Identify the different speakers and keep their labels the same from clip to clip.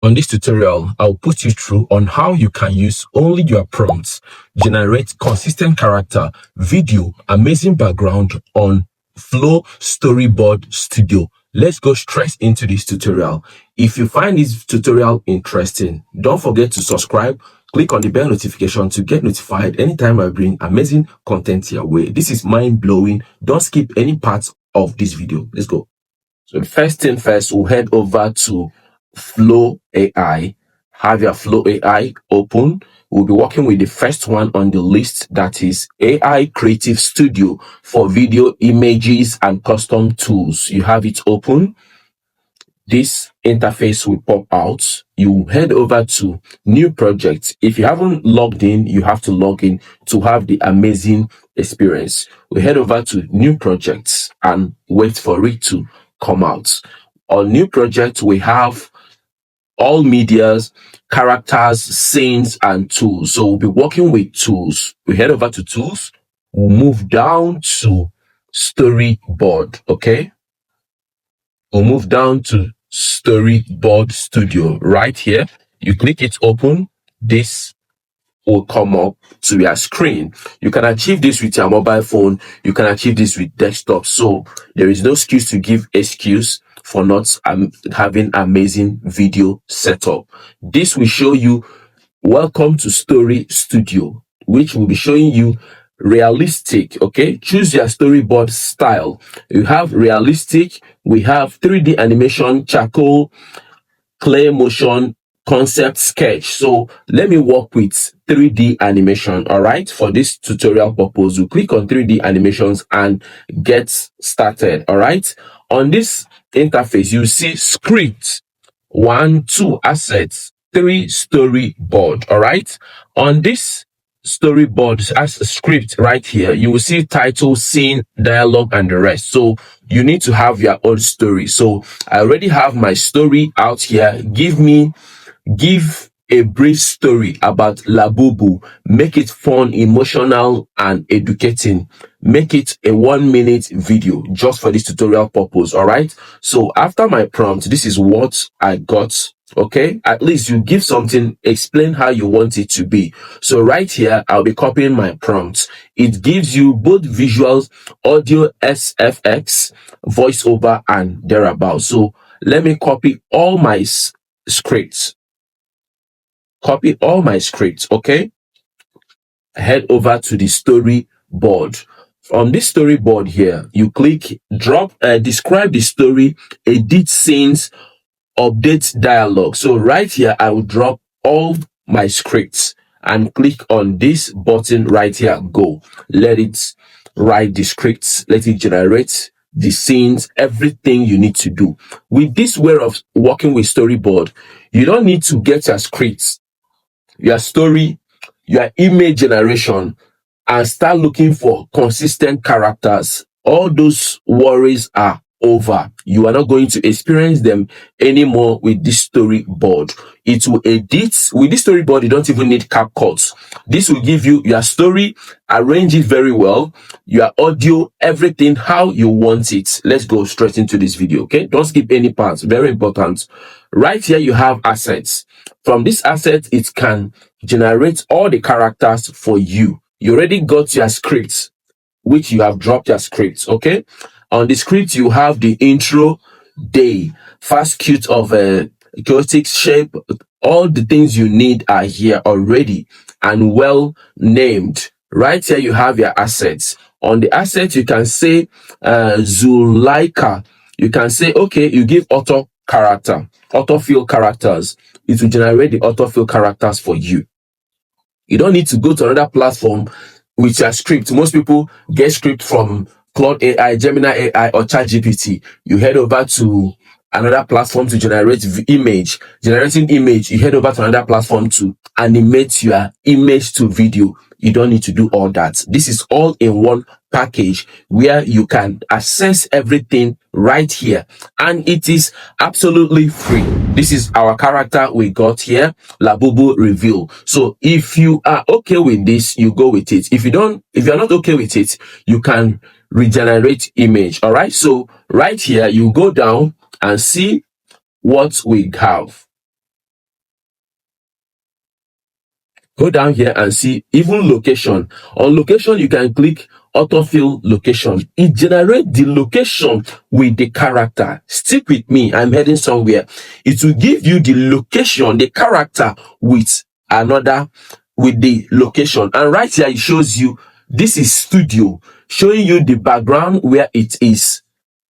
Speaker 1: On this tutorial, I'll put you through on how you can use only your prompts, generate consistent character, video, amazing background on Flow Storyboard Studio. Let's go straight into this tutorial. If you find this tutorial interesting, don't forget to subscribe. Click on the bell notification to get notified anytime I bring amazing content your way. This is mind-blowing. Don't skip any parts of this video. Let's go. So the first thing first, we'll head over to Flow AI. Have your Flow AI open. We'll be working with the first one on the list, that is AI Creative Studio for video, images, and custom tools. You have it open. This interface will pop out. You head over to new project. If you haven't logged in, you have to log in to have the amazing experience. We head over to new projects and wait for it to come out. On new project, we have all medias, characters, scenes, and tools. So we'll be working with tools. We head over to tools. We'll move down to storyboard. Okay. We'll move down to Storyboard Studio right here. You click it open. This will come up to your screen. You can achieve this with your mobile phone. You can achieve this with desktop. So there is no excuse to give excuse for not having amazing video setup. This will show you welcome to Story Studio, which will be showing you realistic. Okay, choose your storyboard style. You have realistic, we have 3D animation, charcoal, clay motion, concept, sketch. So let me work with 3D animation. All right, for this tutorial purpose, you click on 3D animations and get started. All right, on this interface you see script 1, 2 assets, 3 storyboard. All right, on this storyboard as a script right here, you will see title, scene, dialogue, and the rest. So you need to have your own story. So I already have my story out here. Give a brief story about Labubu. Make it fun, emotional, and educating. Make it a 1-minute video just for this tutorial purpose. All right, so after my prompt, this is what I got. Okay, at least you give something, explain how you want it to be. So right here, I'll be copying my prompt. It gives you both visuals, audio, SFX, voiceover, and thereabouts. So let me copy all my scripts. Copy all my scripts. Okay, head over to the storyboard. On this storyboard here, you click drop, describe the story, edit scenes, update dialogue. So right here, I will drop all my scripts and click on this button right here. Go. Let it write the scripts. Let it generate the scenes, everything you need to do. With this way of working with storyboard, you don't need to get your scripts, your story, your image generation, and start looking for consistent characters. All those worries are over. You are not going to experience them anymore with this storyboard. It will edit. With this storyboard, you don't even need CapCut. This will give you your story, arrange it very well, your audio, everything how you want it. Let's go straight into this video. Okay, don't skip any parts. Very important. Right here, you have assets. From this asset, it can generate all the characters for you. You already got your scripts, which you have dropped your scripts. Okay, on the script you have the intro, day, fast cute of a chaotic shape. All the things you need are here already and well named. Right here you have your assets. On the asset you can say Zuleika. You can say, okay, you give autofill characters. It will generate the autofill characters for you. You don't need to go to another platform with your script. Most people get script from Claude AI, Gemini AI, or ChatGPT. You head over to another platform to generate image. Generating image, you head over to another platform to animate your image to video. You don't need to do all that. This is all in one package where you can access everything right here, and it is absolutely free. This is our character we got here, Labubu reveal. So if you are okay with this, you go with it. If you're not okay with it, you can regenerate image. All right, so right here you go down and see what we have. Go down here and see even location. On location, you can click autofill location. It generates the location with the character. Stick with me, I'm heading somewhere. It will give you the location, the character with the location. And right here, it shows you this is studio, showing you the background where it is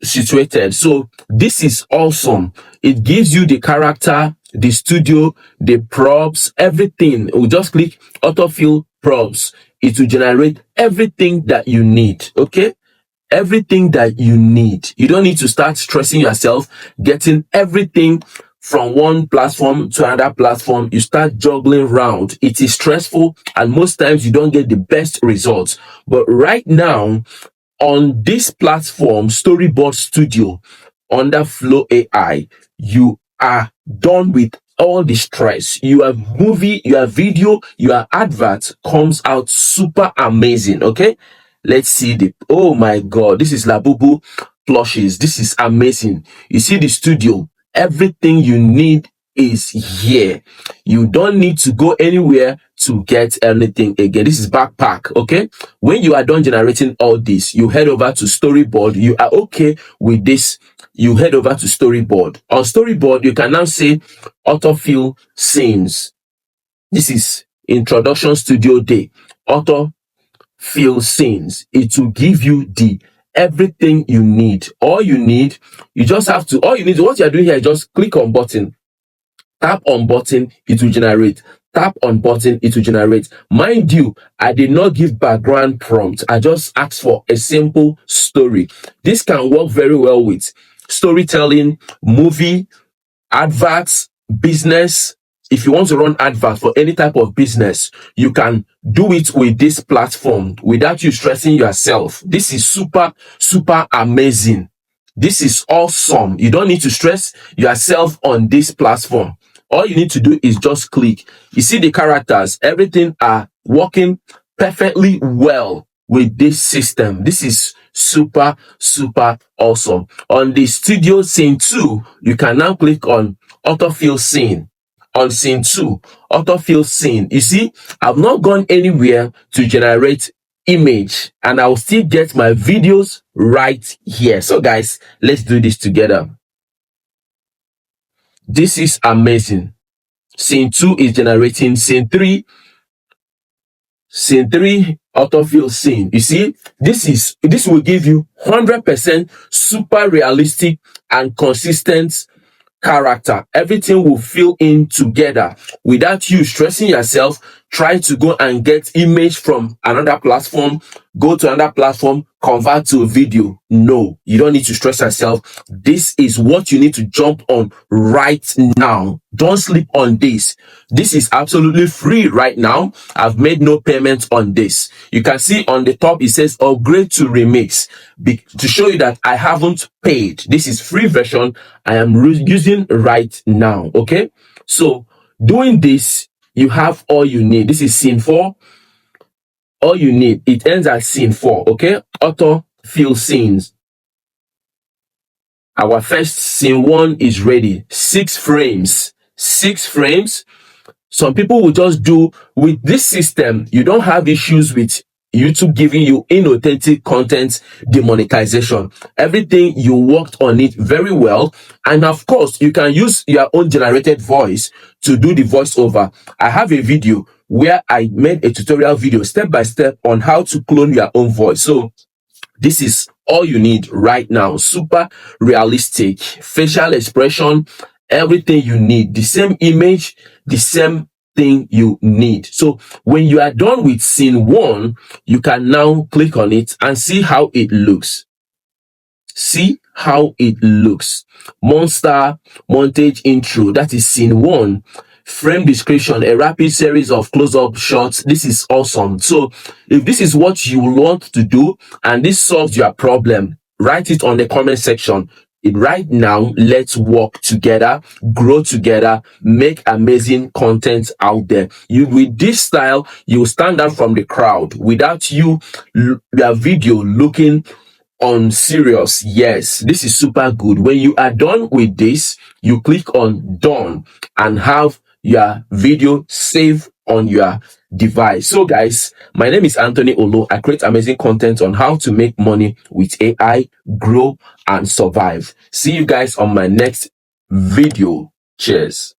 Speaker 1: situated. So this is awesome. It gives you the character, the studio, the props, everything. We just click autofill props. It will generate everything that you need. Okay, everything that you need. You don't need to start stressing yourself getting everything from one platform to another platform. You start juggling around. It is stressful, and most times you don't get the best results. But right now, on this platform, Storyboard Studio, under Flow AI, you are done with all the stress. Your movie, your video, your advert comes out super amazing. Okay, let's see oh my god, this is Labubu plushes. This is amazing. You see the studio, everything you need is here. You don't need to go anywhere to get anything again. This is backpack. Okay, when you are done generating all this, you head over to Storyboard. You are okay with this, you head over to Storyboard. On Storyboard, you can now say autofill scenes. This is introduction studio day, autofill scenes. It will give you the everything you need. All you need, what you are doing here is just click on button, tap on button, it will generate. Tap on button, it will generate. Mind you, I did not give background prompt. I just asked for a simple story. This can work very well with storytelling, movie, adverts, business. If you want to run adverts for any type of business, you can do it with this platform without you stressing yourself. This is super, super amazing. This is awesome. You don't need to stress yourself on this platform. All you need to do is just click. You see the characters, everything are working perfectly well with this system. This is super, super awesome. On the studio scene 2, you can now click on autofill scene. On scene 2, autofill scene. You see, I've not gone anywhere to generate image, and I'll still get my videos right here. So guys, let's do this together. This is amazing. Scene 2 is generating. Scene 3 autofill scene. You see, this will give you 100% super realistic and consistent character. Everything will fill in together without you stressing yourself. Try to go and get image from another platform, go to another platform, convert to a video. No, you don't need to stress yourself. This is what you need to jump on right now. Don't sleep on this. This is absolutely free right now. I've made no payment on this. You can see on the top, it says upgrade to remix, to show you that I haven't paid. This is free version I am using right now. Okay, so doing this, you have all you need. This is scene 4. All you need, it ends at scene 4. Okay, autofill scenes. Our first scene 1 is ready. 6 frames. 6 frames. Some people will just do with this system. You don't have issues with YouTube giving you inauthentic content demonetization. Everything, you worked on it very well. And of course, you can use your own generated voice to do the voiceover. I have a video where I made a tutorial video step by step on how to clone your own voice. So this is all you need right now. Super realistic, facial expression, everything you need. The same image, the same thing you need. So when you are done with scene 1, you can now click on it and see how it looks. See how it looks. Monster montage intro, that is scene 1. Frame description, a rapid series of close-up shots. This is awesome. So if this is what you want to do and this solves your problem, write it on the comment section. Right now, let's work together, grow together, make amazing content out there. With this style, you stand out from the crowd without your video looking unserious. Yes, this is super good. When you are done with this, you click on done and have your video saved on your device. So guys, my name is Anthony Olo. I create amazing content on how to make money with AI, grow and survive. See you guys on my next video. Cheers.